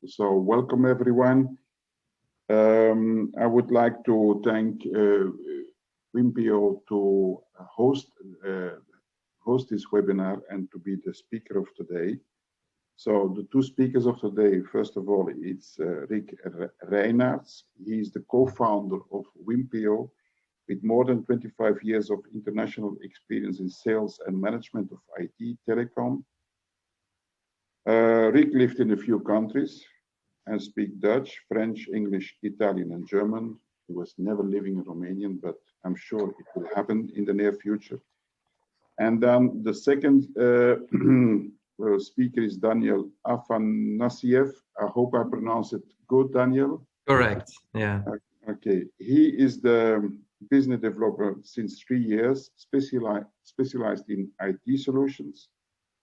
So welcome everyone. I would like to thank Winpeo to host this webinar and to be the speaker of today. So the two speakers of today, first of all, it's Rik Reynaers. He is the co-founder of Winpeo with more than 25 years of international experience in sales and management of IT telecom. Rik lived in a few countries and speak Dutch, French, English, Italian, and German. He was never living in Romanian, but I'm sure it will happen in the near future. And then the second speaker is Daniel Afanasiev. I hope I pronounce it good, Daniel. Correct, yeah. Okay, he is the business developer since 3 years, specialized in IT solutions.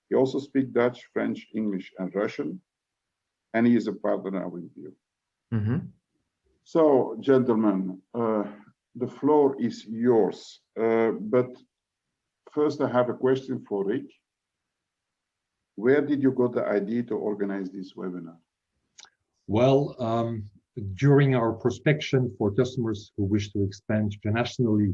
He also speaks Dutch, French, English, and Russian, and he is a partner at Winpeo. So, gentlemen, the floor is yours. But first, I have a question for Rik. Where did you get the idea to organize this webinar? Well, during our prospection for customers who wish to expand internationally,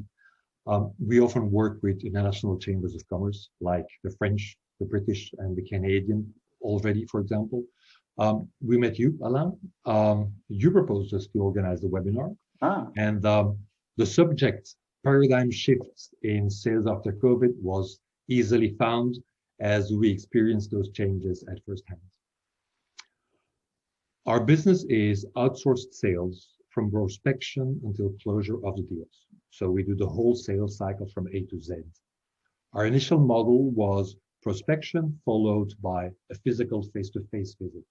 we often work with international chambers of commerce, like the French, the British, and the Canadian already, for example. We met you, Alain. You proposed us to organize the webinar. And the subject, paradigm shifts in sales after COVID, was easily found as we experienced those changes at first hand. Our business is outsourced sales from prospection until closure of the deals. So we do the whole sales cycle from A to Z. Our initial model was prospection followed by a physical face-to-face visit.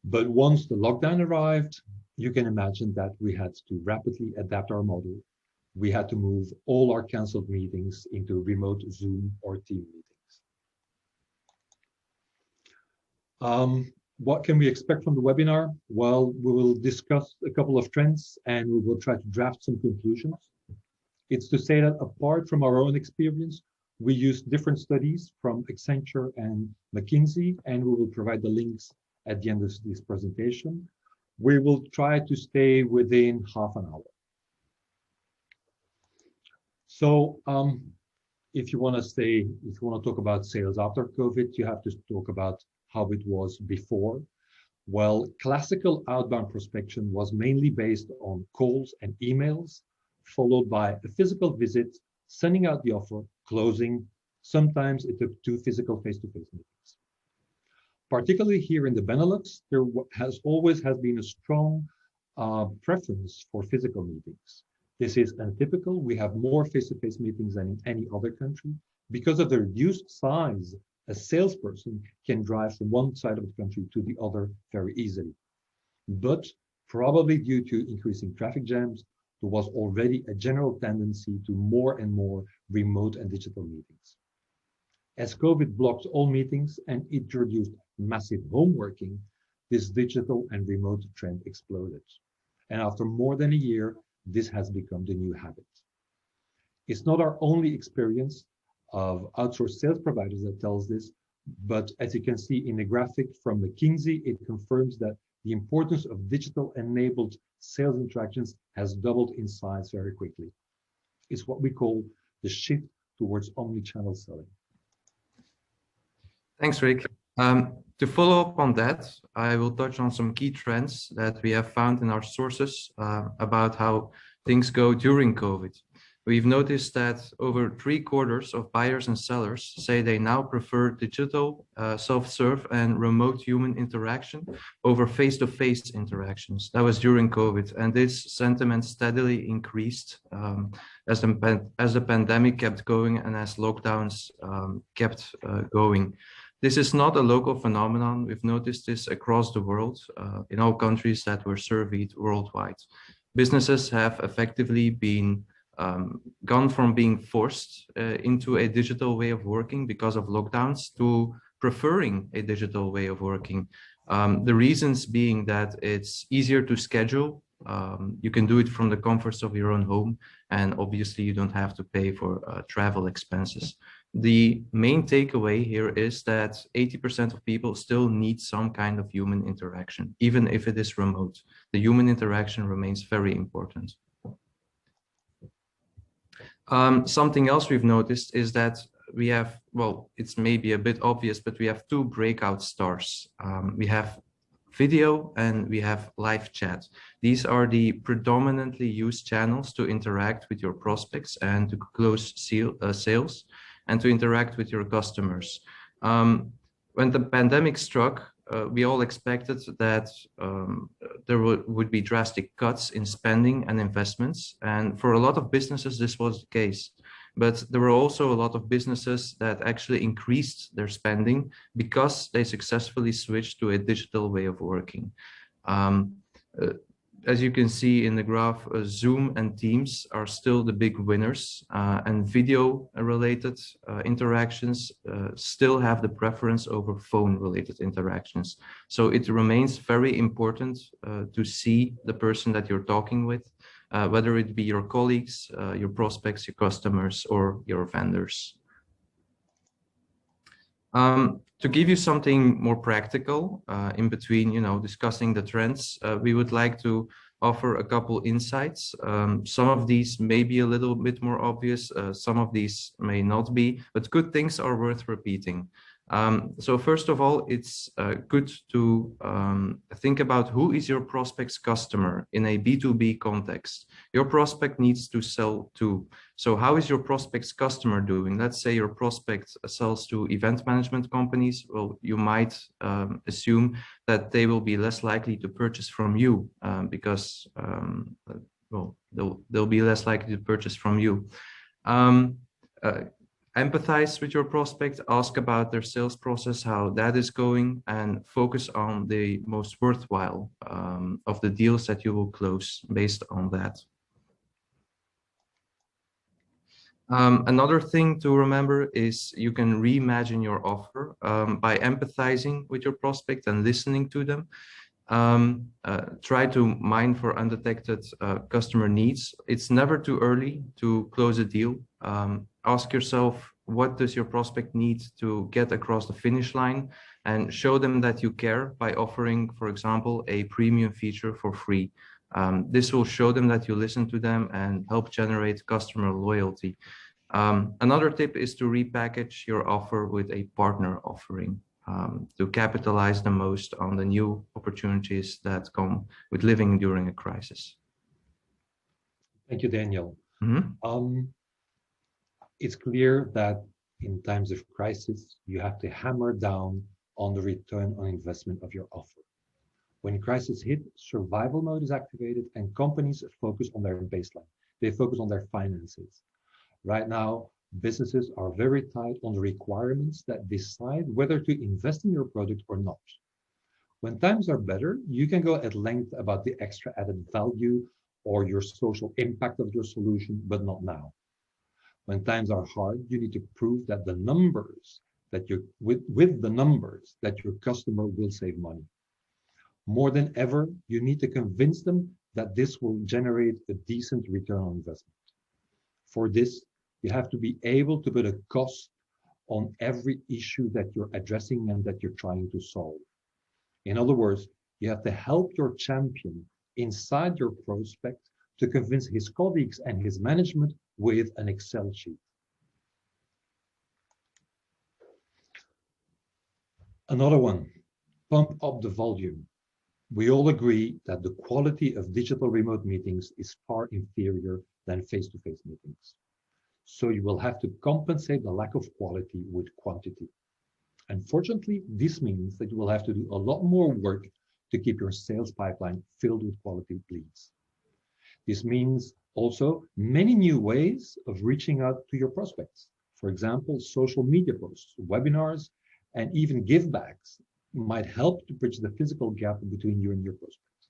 But once the lockdown arrived, you can imagine that we had to rapidly adapt our model. We had to move all our canceled meetings into remote Zoom or team meetings. What can we expect from the webinar? Well, we will discuss a couple of trends and we will try to draft some conclusions. It's to say that apart from our own experience, we use different studies from Accenture and McKinsey, and we will provide the links at the end of this presentation. We will try to stay within half an hour. So if you want to talk about sales after COVID, you have to talk about how it was before. Well, classical outbound prospection was mainly based on calls and emails, followed by a physical visit, sending out the offer, closing. Sometimes it took 2 physical face-to-face meetings. Particularly here in the Benelux, there always has been a strong preference for physical meetings. This is untypical. We have more face-to-face meetings than in any other country. Because of the reduced size, a salesperson can drive from one side of the country to the other very easily. But probably due to increasing traffic jams, there was already a general tendency to more and more remote and digital meetings. As COVID blocked all meetings and introduced massive home working, this digital and remote trend exploded. And after more than a year, this has become the new habit. It's not our only experience of outsourced sales providers that tells this, but as you can see in the graphic from McKinsey, it confirms that the importance of digital enabled sales interactions has doubled in size very quickly. It's what we call the shift towards omni-channel selling. Thanks, Rik. To follow up on that, I will touch on some key trends that we have found in our sources about how things go during COVID. We've noticed that over 3/4 of buyers and sellers say they now prefer digital, self-serve and remote human interaction over face-to-face interactions. That was during COVID, and this sentiment steadily increased as the pandemic kept going and as lockdowns kept going. This is not a local phenomenon. We've noticed this across the world, in all countries that were surveyed worldwide. Businesses have effectively been gone from being forced into a digital way of working because of lockdowns to preferring a digital way of working. The reasons being that it's easier to schedule. You can do it from the comforts of your own home, and obviously you don't have to pay for travel expenses. The main takeaway here is that 80% of people still need some kind of human interaction, even if it is remote. The human interaction remains very important. Something else we've noticed is that we have, well, it's maybe a bit obvious, but we have two breakout stars. We have video and we have live chat. These are the predominantly used channels to interact with your prospects and to close sales and to interact with your customers. When the pandemic struck, we all expected that there would be drastic cuts in spending and investments. And for a lot of businesses, this was the case. But there were also a lot of businesses that actually increased their spending because they successfully switched to a digital way of working. As you can see in the graph, Zoom and Teams are still the big winners, and video-related interactions still have the preference over phone-related interactions. So it remains very important to see the person that you're talking with, whether it be your colleagues, your prospects, your customers, or your vendors. To give you something more practical in between, discussing the trends, we would like to offer a couple insights. Some of these may be a little bit more obvious, some of these may not be, but good things are worth repeating. So first of all, it's good to think about who is your prospect's customer in a B2B context. Your prospect needs to sell to. So how is your prospect's customer doing? Let's say your prospect sells to event management companies. Well, you might assume that they will be less likely to purchase from you because, well, they'll be less likely to purchase from you. Empathize with your prospect, ask about their sales process, how that is going, and focus on the most worthwhile of the deals that you will close based on that. Another thing to remember is you can reimagine your offer by empathizing with your prospect and listening to them. Try to mine for undetected customer needs. It's never too early to close a deal. Ask yourself, what does your prospect need to get across the finish line, and show them that you care by offering, for example, a premium feature for free. This will show them that you listen to them and help generate customer loyalty. Another tip is to repackage your offer with a partner offering to capitalize the most on the new opportunities that come with living during a crisis. Thank you, Daniel. Mm-hmm. It's clear that in times of crisis, you have to hammer down on the return on investment of your offer. When crisis hit, survival mode is activated and companies focus on their baseline. They focus on their finances. Right now, businesses are very tight on the requirements that decide whether to invest in your product or not. When times are better, you can go at length about the extra added value or your social impact of your solution, but not now. When times are hard, you need to prove that the numbers that with the numbers that your customer will save money. More than ever, you need to convince them that this will generate a decent return on investment. For this, you have to be able to put a cost on every issue that you're addressing and that you're trying to solve. In other words, you have to help your champion inside your prospect to convince his colleagues and his management with an Excel sheet. Another one, pump up the volume. We all agree that the quality of digital remote meetings is far inferior than face-to-face meetings. So you will have to compensate the lack of quality with quantity. Unfortunately, this means that you will have to do a lot more work to keep your sales pipeline filled with quality leads. This means also many new ways of reaching out to your prospects. For example, social media posts, webinars, and even givebacks might help to bridge the physical gap between you and your prospects.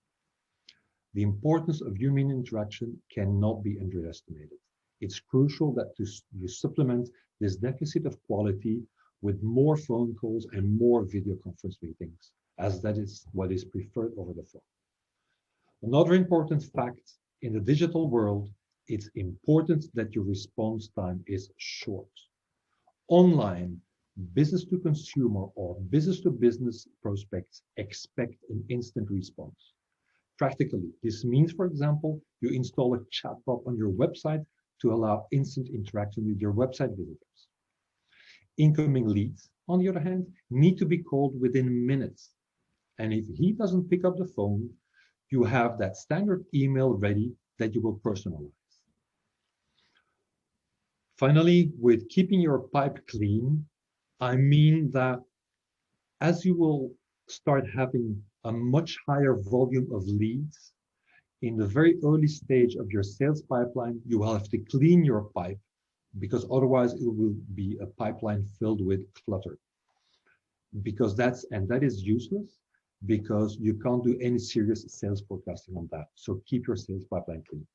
The importance of human interaction cannot be underestimated. It's crucial that you supplement this deficit of quality with more phone calls and more video conference meetings, as that is what is preferred over the phone. Another important fact, in the digital world, it's important that your response time is short. Online, business to consumer or business to business prospects expect an instant response. Practically, this means, for example, you install a chatbot on your website to allow instant interaction with your website visitors. Incoming leads, on the other hand, need to be called within minutes. And if he doesn't pick up the phone, you have that standard email ready that you will personalize. Finally, with keeping your pipe clean, I mean that as you will start having a much higher volume of leads, in the very early stage of your sales pipeline, you will have to clean your pipe because otherwise it will be a pipeline filled with clutter. Because that is useless because you can't do any serious sales forecasting on that. So keep your sales pipeline clean.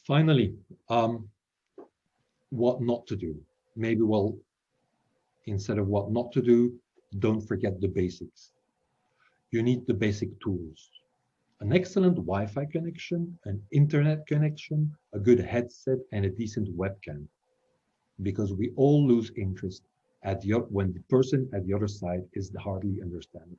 Finally, what not to do. Maybe, well, instead of what not to do, don't forget the basics. You need the basic tools. An excellent Wi-Fi connection, an internet connection, a good headset, and a decent webcam. Because we all lose interest when the person at the other side is hardly understandable.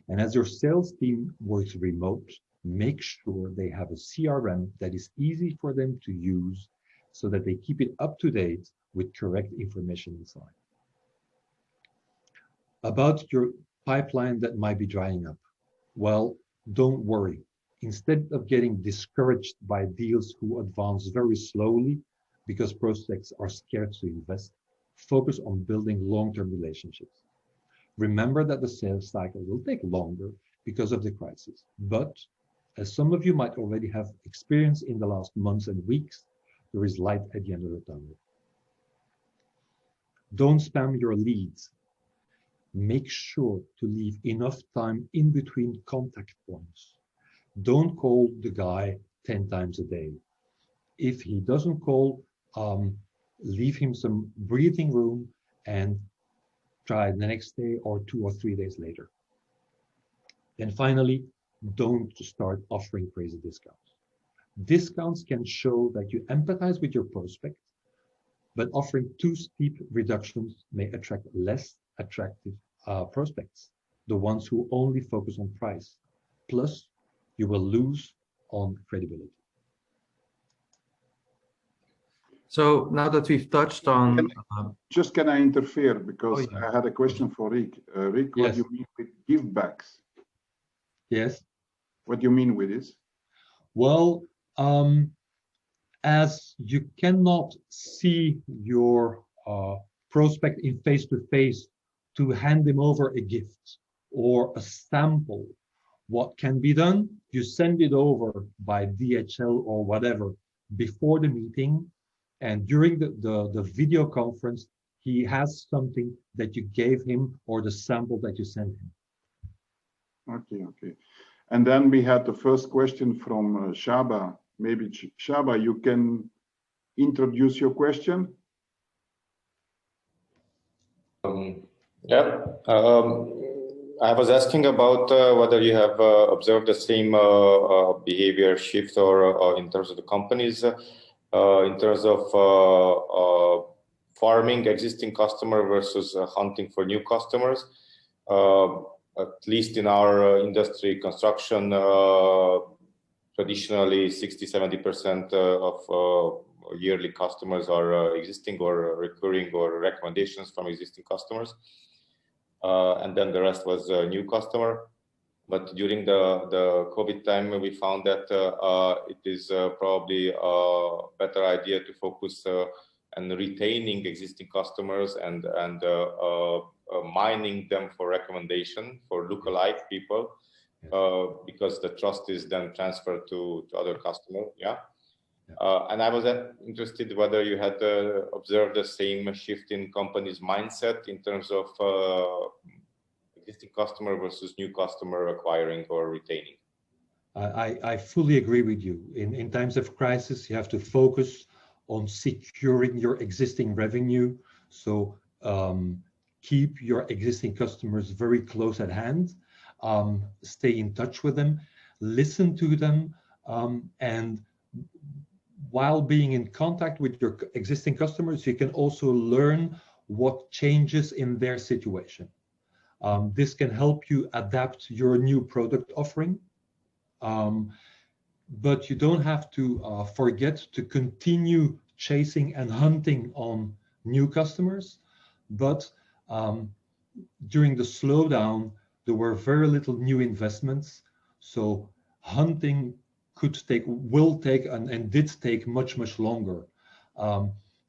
And as your sales team works remote, make sure they have a CRM that is easy for them to use so that they keep it up to date with correct information inside. About your pipeline that might be drying up. Well, don't worry. Instead of getting discouraged by deals who advance very slowly because prospects are scared to invest, focus on building long-term relationships. Remember that the sales cycle will take longer because of the crisis, but as some of you might already have experienced in the last months and weeks, there is light at the end of the tunnel. Don't spam your leads. Make sure to leave enough time in between contact points. Don't call the guy 10 times a day. If he doesn't call, leave him some breathing room and try the next day or 2 or 3 days later. And finally, don't start offering crazy discounts. Discounts can show that you empathize with your prospect, but offering too steep reductions may attract less attractive prospects, the ones who only focus on price. Plus, you will lose on credibility. So now that we've touched on... Can I interfere? Because yeah. I had a question for Rik. Rik, what do you mean with give backs? Yes. What do you mean with this? Well, as you cannot see your prospect in face-to-face to hand him over a gift or a sample, what can be done? You send it over by DHL or whatever before the meeting, and during the video conference, he has something that you gave him or the sample that you sent him. Okay. And then we had the first question from Shaba. Maybe Shaba, you can introduce your question. I was asking about whether you have observed the same behavior shift or in terms of the companies, in terms of farming existing customer versus hunting for new customers. At least in our industry, construction, traditionally 60-70% of yearly customers are existing or recurring or recommendations from existing customers. And then the rest was a new customer. But during the COVID time, we found that it is probably a better idea to focus on retaining existing customers and mining them for recommendation for lookalike people, because the trust is then transferred to other customers. And I was interested whether you had observed the same shift in companies' mindset in terms of existing customer versus new customer acquiring or retaining. I fully agree with you. In times of crisis, you have to focus on securing your existing revenue. So keep your existing customers very close at hand, stay in touch with them, listen to them, and while being in contact with your existing customers, you can also learn what changes in their situation. This can help you adapt your new product offering. But you don't have to forget to continue chasing and hunting on new customers. But during the slowdown, there were very little new investments. So hunting will take and did take much longer.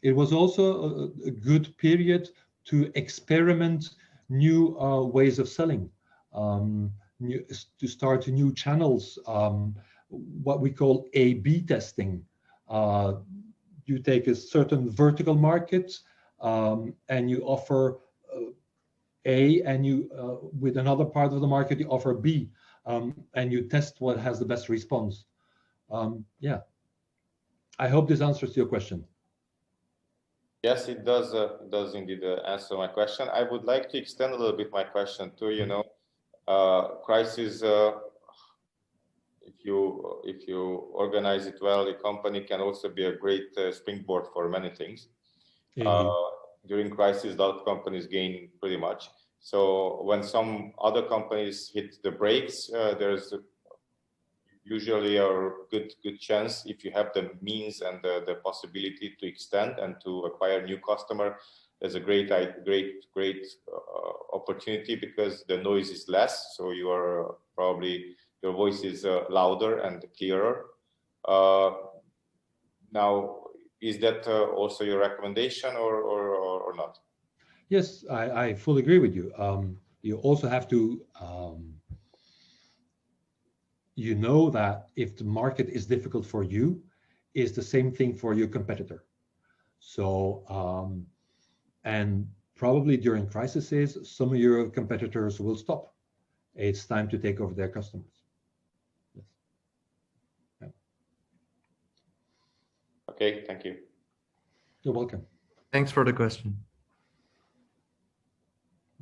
It was also a good period to experiment new ways of selling, to start new channels, what we call A/B testing. You take a certain vertical market and you offer A, and you with another part of the market you offer B, and you test what has the best response. Yeah, I hope this answers your question. Yes, it does. Does indeed answer my question. I would like to extend a little bit my question to, you know, crisis. If you organize it well, the company can also be a great springboard for many things. During crisis, a lot of companies gain pretty much. So when some other companies hit the brakes, there's usually a good chance, if you have the means and the possibility to extend and to acquire new customer, there's a great opportunity because the noise is less. So you are probably, your voice is louder and clearer. Now, is that also your recommendation or not? Yes, I fully agree with you. You also have to, you know that if the market is difficult for you, it's the same thing for your competitor. So, and probably during crises, some of your competitors will stop. It's time to take over their customers. Yes. Yeah. Okay, thank you. You're welcome. Thanks for the question.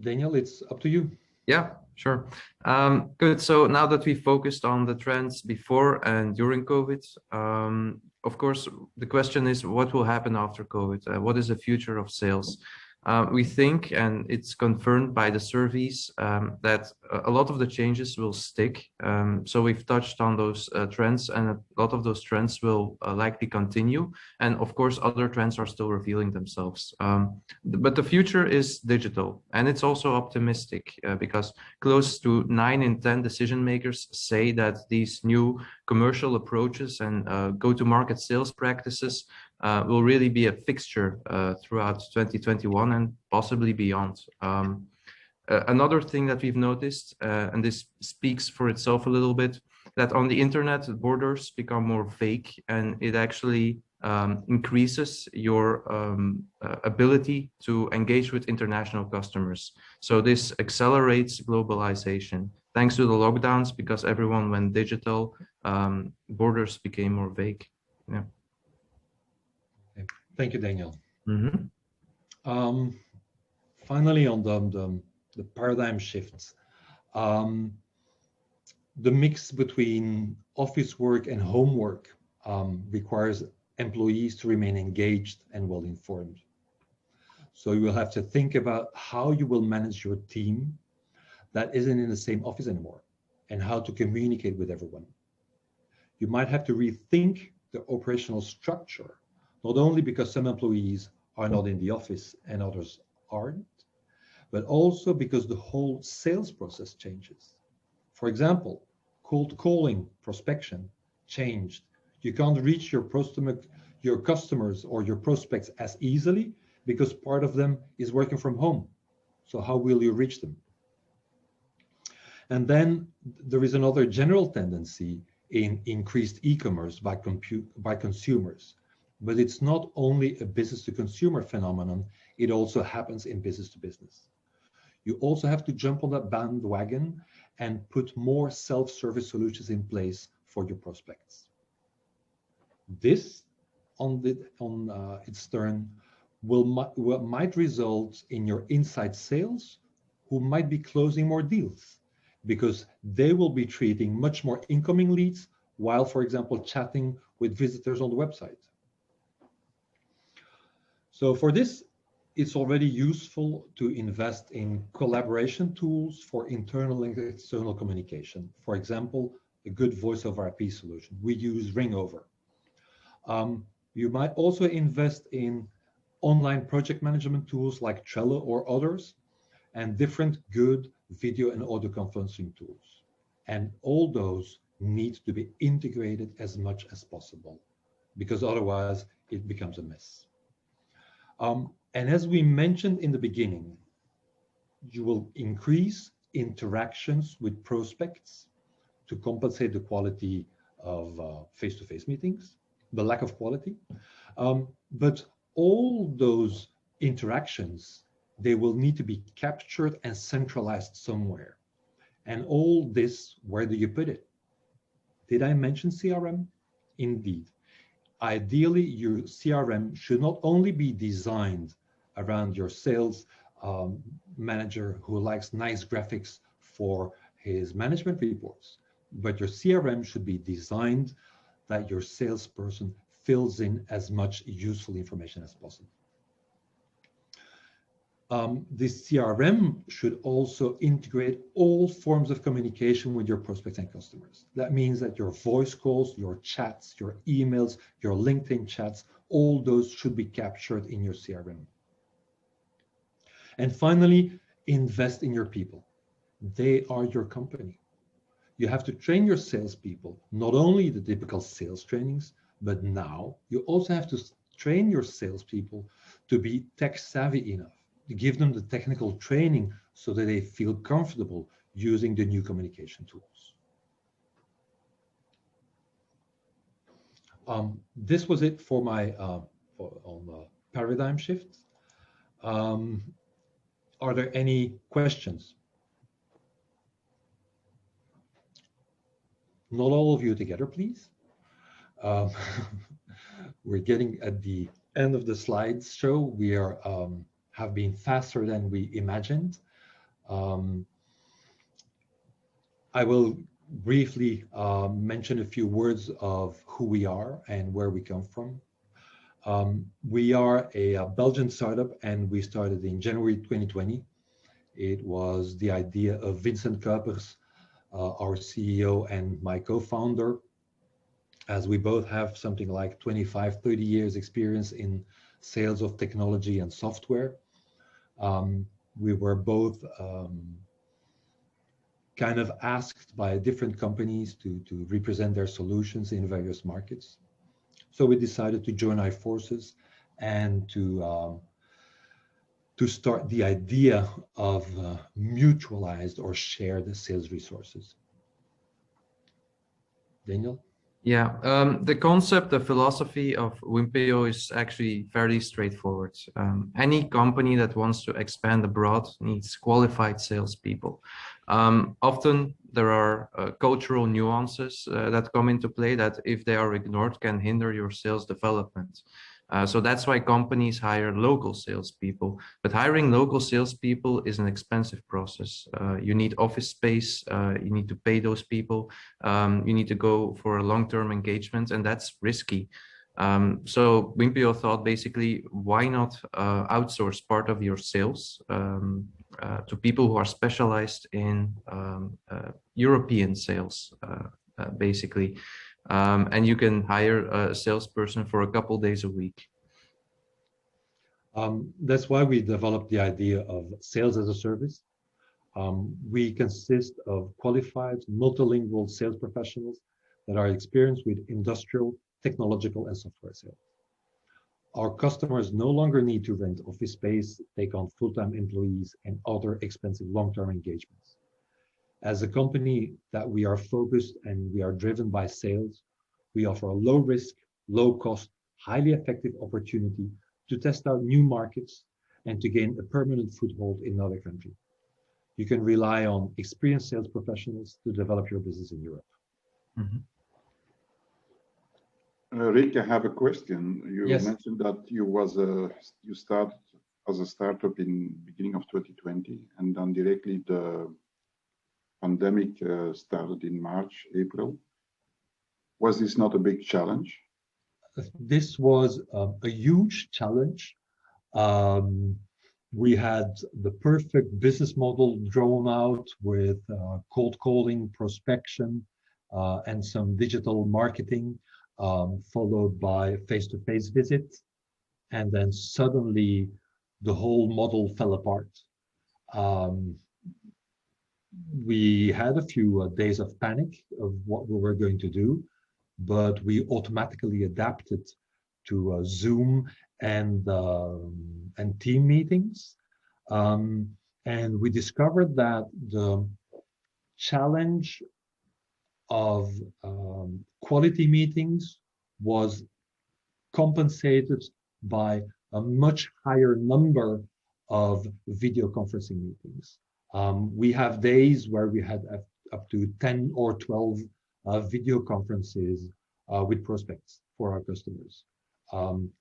Daniel, it's up to you. Yeah, sure. Good. So now that we focused on the trends before and during COVID, of course, the question is what will happen after COVID? What is the future of sales? We think, and it's confirmed by the surveys, that a lot of the changes will stick. So we've touched on those trends, and a lot of those trends will likely continue. And of course, other trends are still revealing themselves. But the future is digital, and it's also optimistic because close to 9 in 10 decision makers say that these new commercial approaches and go-to-market sales practices will really be a fixture throughout 2021 and possibly beyond. Another thing that we've noticed, and this speaks for itself a little bit, that on the internet, borders become more vague, and it actually increases your ability to engage with international customers. So this accelerates globalization. Thanks to the lockdowns, because everyone went digital, borders became more vague. Yeah. Thank you, Daniel. Mm-hmm. Finally, on the paradigm shifts, the mix between office work and home work requires employees to remain engaged and well informed. So you will have to think about how you will manage your team that isn't in the same office anymore and how to communicate with everyone. You might have to rethink the operational structure, not only because some employees are not in the office and others aren't, but also because the whole sales process changes. For example, cold calling prospection changed. You can't reach your customers or your prospects as easily because part of them is working from home. So how will you reach them? And then there is another general tendency in increased e-commerce by consumers. But it's not only a business-to-consumer phenomenon, it also happens in business-to-business. You also have to jump on that bandwagon and put more self-service solutions in place for your prospects. This, on its turn, might result in your inside sales who might be closing more deals because they will be treating much more incoming leads while, for example, chatting with visitors on the website. So for this, it's already useful to invest in collaboration tools for internal and external communication. For example, a good voice over IP solution. We use Ringover. You might also invest in online project management tools like Trello or others, and different good video and audio conferencing tools. And all those need to be integrated as much as possible, because otherwise it becomes a mess. And as we mentioned in the beginning, you will increase interactions with prospects to compensate the quality of face-to-face meetings, the lack of quality. But all those interactions, they will need to be captured and centralized somewhere. And all this, where do you put it? Did I mention CRM? Indeed. Ideally, your CRM should not only be designed around your sales manager who likes nice graphics for his management reports, but your CRM should be designed that your salesperson fills in as much useful information as possible. The CRM should also integrate all forms of communication with your prospects and customers. That means that your voice calls, your chats, your emails, your LinkedIn chats, all those should be captured in your CRM. And finally, invest in your people. They are your company. You have to train your salespeople, not only the typical sales trainings, but now you also have to train your salespeople to be tech savvy enough, to give them the technical training so that they feel comfortable using the new communication tools. This was it for my on the paradigm shift. Are there any questions? Not all of you together, please. We're getting at the end of the slides show. We are have been faster than we imagined. I will briefly mention a few words of who we are and where we come from. We are a Belgian startup, and we started in January 2020. It was the idea of Vincent Kuipers, our CEO, and my co-founder, as we both have something like 25, 30 years experience in sales of technology and software. We were both kind of asked by different companies to represent their solutions in various markets. So we decided to join our forces and to start the idea of mutualized or shared sales resources. Daniel? Yeah, the concept, the philosophy of Winpeo is actually fairly straightforward. Any company that wants to expand abroad needs qualified salespeople. Often there are cultural nuances that come into play that, if they are ignored, can hinder your sales development. So that's why companies hire local salespeople. But hiring local salespeople is an expensive process. You need office space, you need to pay those people, you need to go for a long-term engagement, and that's risky. So Winpeo thought, basically, why not outsource part of your sales to people who are specialized in European sales, basically. And you can hire a salesperson for a couple days a week. That's why we developed the idea of sales as a service. We consist of qualified multilingual sales professionals that are experienced with industrial, technological, and software sales. Our customers no longer need to rent office space, take on full-time employees, and other expensive long-term engagements. As a company that we are focused and we are driven by sales, we offer a low risk, low cost, highly effective opportunity to test out new markets and to gain a permanent foothold in another country. You can rely on experienced sales professionals to develop your business in Europe. Mm-hmm. Rik, I have a question. You Yes. mentioned that you started as a startup in beginning of 2020, and then directly the pandemic started in March, April. Was this not a big challenge? This was a huge challenge. We had the perfect business model drawn out with cold calling, prospection, and some digital marketing, followed by face-to-face visits. And then suddenly the whole model fell apart. We had a few days of panic of what we were going to do, but we automatically adapted to Zoom and team meetings. And we discovered that the challenge of quality meetings was compensated by a much higher number of video conferencing meetings. We have days where we had up to 10 or 12 video conferences with prospects for our customers.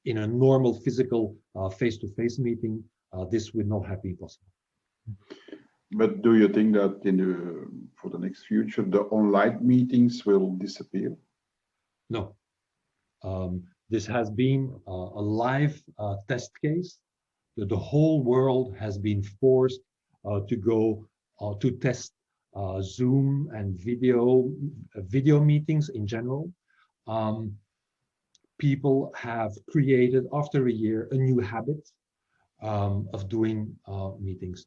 In a normal physical face-to-face meeting, this would not have been possible. But do you think that for the next future, the online meetings will disappear? No. This has been a live test case. The whole world has been forced to go to test Zoom and video meetings in general. People have created, after a year, a new habit of doing meetings.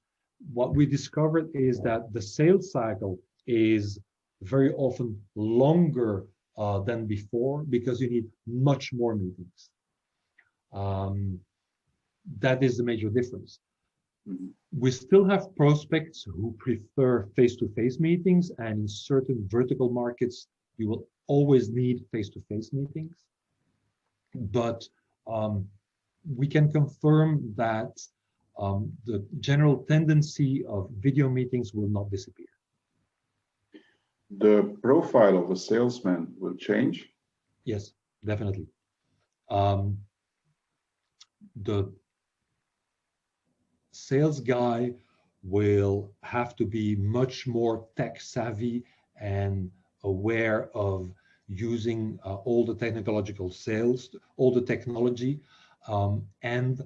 What we discovered is that the sales cycle is very often longer than before because you need much more meetings. That is the major difference. We still have prospects who prefer face-to-face meetings, and in certain vertical markets, you will always need face-to-face meetings. But we can confirm that the general tendency of video meetings will not disappear. The profile of a salesman will change? Yes, definitely. The sales guy will have to be much more tech savvy and aware of using all the technological sales, all the technology, and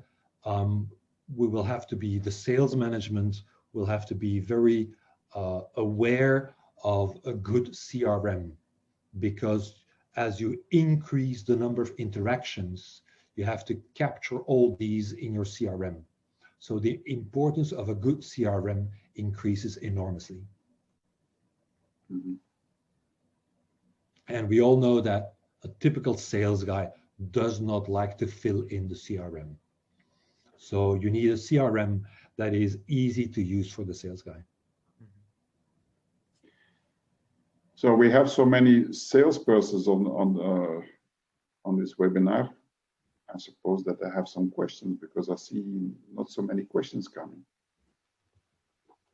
we will have to be, the sales management will have to be very aware of a good CRM, because as you increase the number of interactions, you have to capture all these in your CRM. So the importance of a good CRM increases enormously. Mm-hmm. And we all know that a typical sales guy does not like to fill in the CRM. So you need a CRM that is easy to use for the sales guy. So we have so many salespersons on this webinar. I suppose that I have some questions because I see not so many questions coming.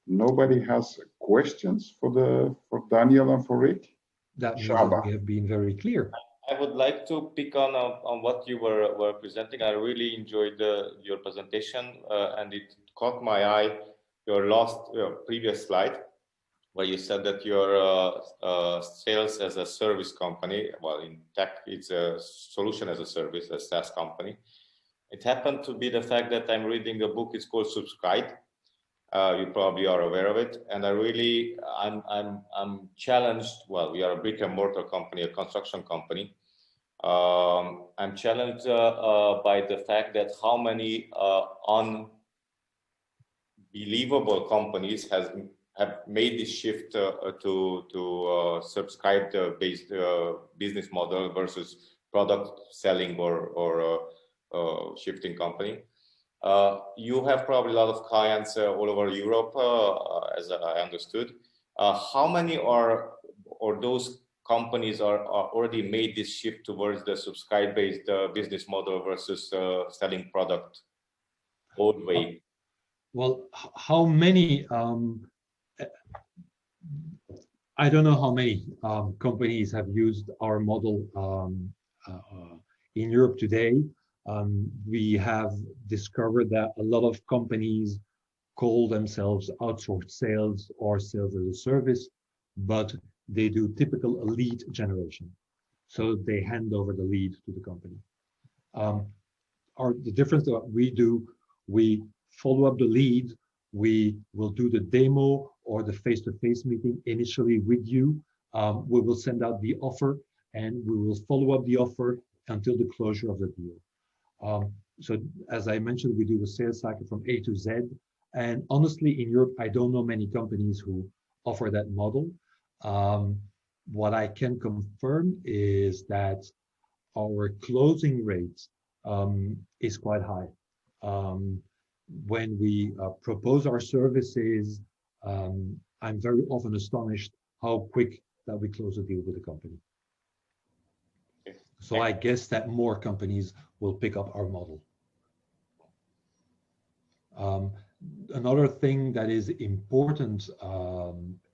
Nobody has questions for Daniel and for Rik? That means that we have been very clear. I would like to pick on what you were presenting. I really enjoyed your presentation, and it caught my eye, your previous slide, where you said that you're sales as a service company. Well, in tech, it's a solution as a service, a SaaS company. It happened to be the fact that I'm reading a book. It's called Subscribe. You probably are aware of it, and I'm challenged. Well, we are a brick and mortar company, a construction company. I'm challenged by the fact that how many unbelievable companies have made this shift to subscribe-based business model versus product selling or shifting company. You have probably a lot of clients all over Europe, as I understood. How many or those companies are already made this shift towards the subscribe-based business model versus selling product old way? Well, how many? I don't know how many companies have used our model in Europe today. We have discovered that a lot of companies call themselves outsourced sales or sales as a service, but they do typical lead generation. So they hand over the lead to the company. the difference that we do, we follow up the lead, we will do the demo or the face-to-face meeting initially with you. We will send out the offer and we will follow up the offer until the closure of the deal. So as I mentioned, we do a sales cycle from A to Z. And honestly, in Europe, I don't know many companies who offer that model. What I can confirm is that our closing rate is quite high. When we propose our services, I'm very often astonished how quick that we close a deal with a company. So I guess that more companies will pick up our model. Another thing that is important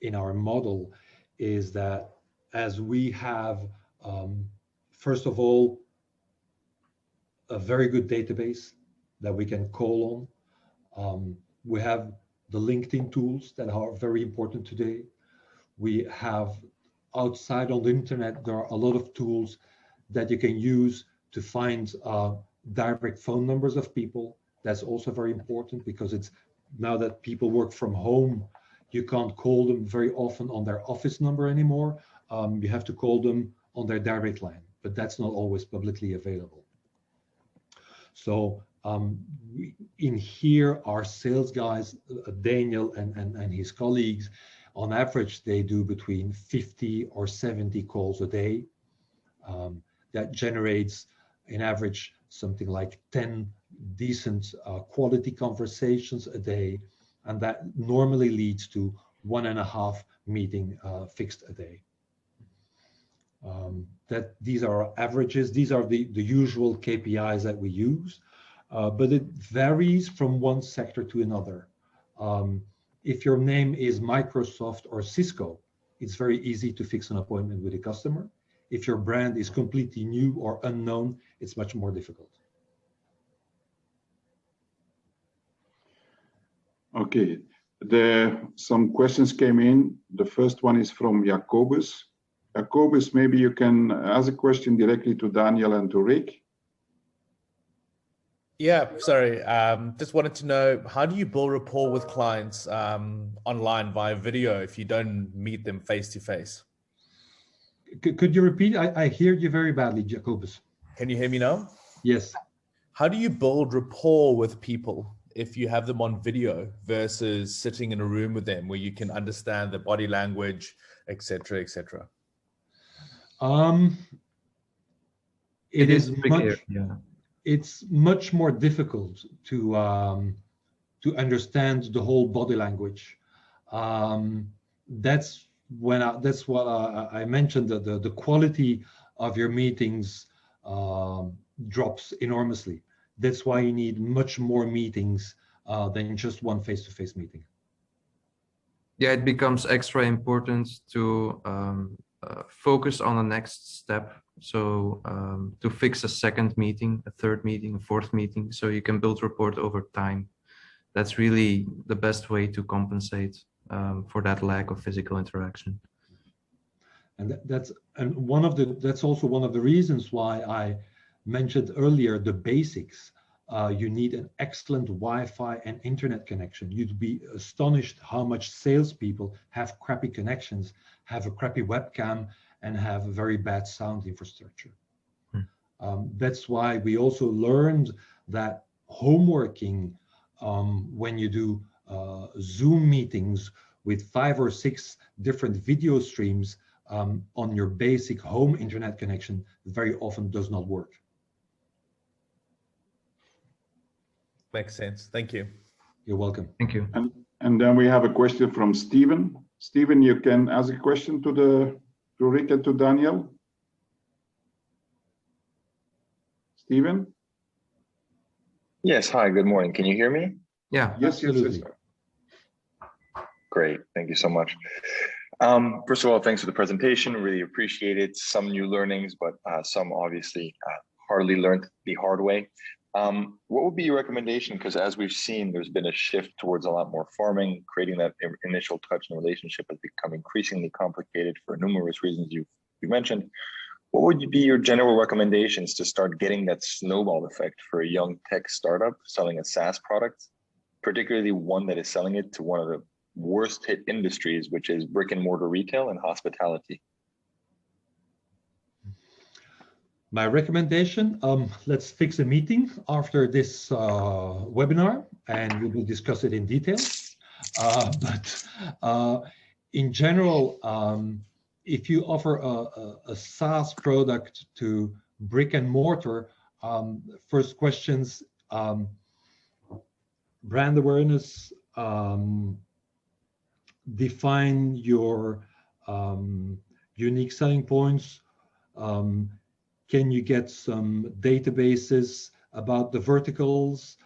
in our model is that as we have, first of all, a very good database that we can call on. We have the LinkedIn tools that are very important today. We have outside on the internet, there are a lot of tools that you can use to find direct phone numbers of people. That's also very important because it's now that people work from home, you can't call them very often on their office number anymore. You have to call them on their direct line, but that's not always publicly available. So in here, our sales guys, Daniel and his colleagues, on average, they do between 50 or 70 calls a day. That generates, in average, something like 10 decent quality conversations a day. And that normally leads to 1.5 meeting fixed a day. That these are our averages. These are the usual KPIs that we use, but it varies from one sector to another. If your name is Microsoft or Cisco, it's very easy to fix an appointment with a customer. If your brand is completely new or unknown, it's much more difficult. Okay, some questions came in. The first one is from Jacobus. Jacobus, maybe you can ask a question directly to Daniel and to Rik. Yeah, sorry. Just wanted to know, how do you build rapport with clients online via video if you don't meet them face to face? Could you repeat? I hear you very badly, Jacobus. Can you hear me now? Yes. How do you build rapport with people if you have them on video versus sitting in a room with them where you can understand the body language, etc., etc.? It is tricky, yeah. It's much more difficult to understand the whole body language. That's what I mentioned, that the quality of your meetings drops enormously. That's why you need much more meetings than just one face-to-face meeting. Yeah, it becomes extra important to focus on the next step. So to fix a second meeting, a third meeting, a fourth meeting, so you can build rapport over time. That's really the best way to compensate for that lack of physical interaction. And that's also one of the reasons why I mentioned earlier the basics. You need an excellent Wi-Fi and internet connection. You'd be astonished how much salespeople have crappy connections, have a crappy webcam, and have a very bad sound infrastructure. That's why we also learned that homeworking, when you do Zoom meetings with 5 or 6 different video streams on your basic home internet connection, very often does not work. Makes sense. Thank you. You're welcome. Thank you. And then we have a question from Stephen. Stephen, you can ask a question to Rik and to Daniel. Stephen? Yes, hi, good morning. Can you hear me? Yeah. Yes, Absolutely. Great, thank you so much. First of all, thanks for the presentation, really appreciate it. Some new learnings, but some obviously hardly learned the hard way. What would be your recommendation? Because as we've seen, there's been a shift towards a lot more farming. Creating that initial touch and relationship has become increasingly complicated for numerous reasons you mentioned. What would be your general recommendations to start getting that snowball effect for a young tech startup selling a SaaS product, particularly one that is selling it to one of the worst hit industries, which is brick and mortar retail and hospitality? My recommendation, let's fix a meeting after this webinar and we will discuss it in detail. In general, if you offer a SaaS product to brick and mortar, first questions, brand awareness, define your unique selling points. Can you get some databases about the verticals?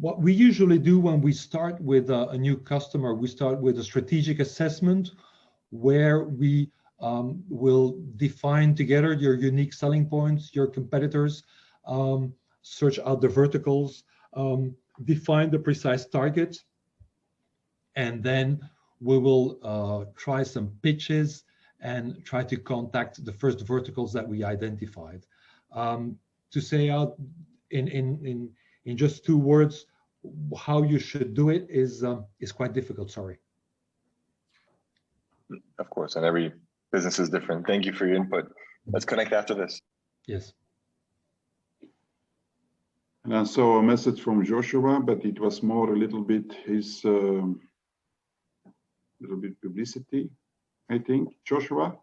What we usually do when we start with a new customer, we start with a strategic assessment where we will define together your unique selling points, your competitors, search out the verticals, define the precise target, and then we will try some pitches and try to contact the first verticals that we identified. To say out in just 2 words how you should do it is quite difficult. Sorry. Of course, and every business is different. Thank you for your input. Let's connect after this. Yes. And I saw a message from Joshua, but it was more a little bit his little bit publicity, I think. Joshua?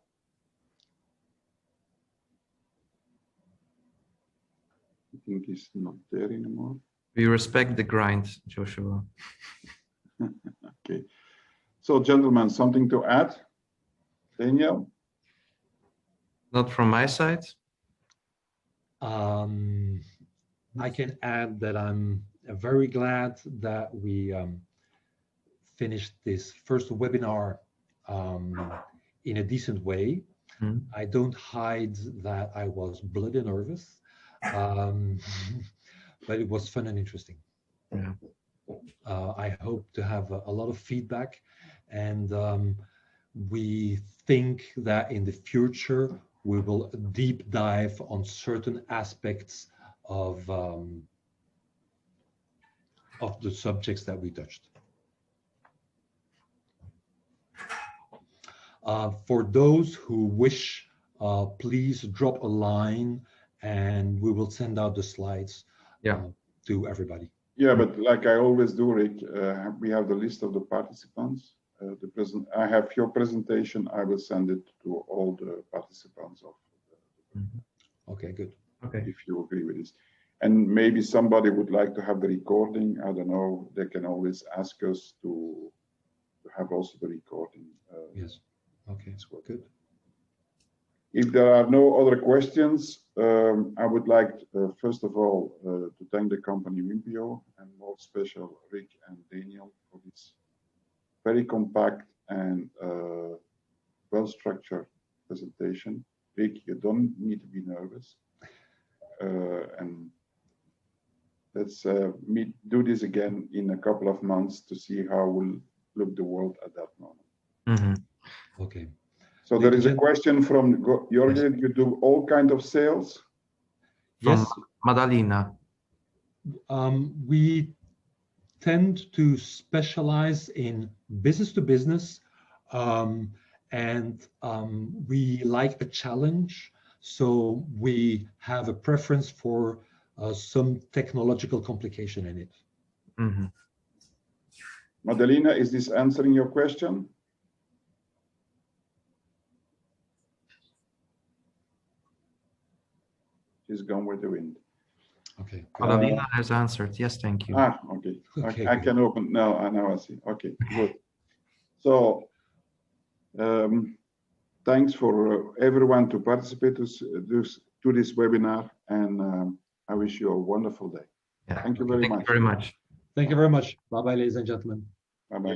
I think he's not there anymore. We respect the grind, Joshua. Okay. So, gentlemen, something to add? Daniel? Not from my side. I can add that I'm very glad that we finished this first webinar in a decent way. Mm. I don't hide that I was bloody nervous, but it was fun and interesting. Yeah. I hope to have a lot of feedback, and we think that in the future we will deep dive on certain aspects of the subjects that we touched. For those who wish, please drop a line and we will send out the slides to everybody. Yeah, but like I always do, Rik, we have the list of the participants. I have your presentation. I will send it to all the participants. Okay, good. Okay. If you agree with this. And maybe somebody would like to have the recording. I don't know. They can always ask us to have also the recording. Yes. Okay, that's good. If there are no other questions, I would like, first of all, to thank the company Winpeo and more special Rik and Daniel for this very compact and well-structured presentation. Rik, you don't need to be nervous. And let's do this again in a couple of months to see how will look the world at that moment. Mm-hmm. Okay. So there is a question from Jorgen. Yes. You do all kinds of sales? From Yes. Madalena. We tend to specialize in business to business, and we like a challenge. So we have a preference for some technological complication in it. Mm-hmm. Madalena, is this answering your question? She's gone with the wind. Okay. Madalena has answered. Yes, thank you. Okay. Okay, I can open now. Now I see. Okay, good. So, thanks for everyone to participate to this webinar, and I wish you a wonderful day. Yeah. Thank you very much. Thank you very much. Thank you very much. Bye-bye, ladies and gentlemen. Bye-bye.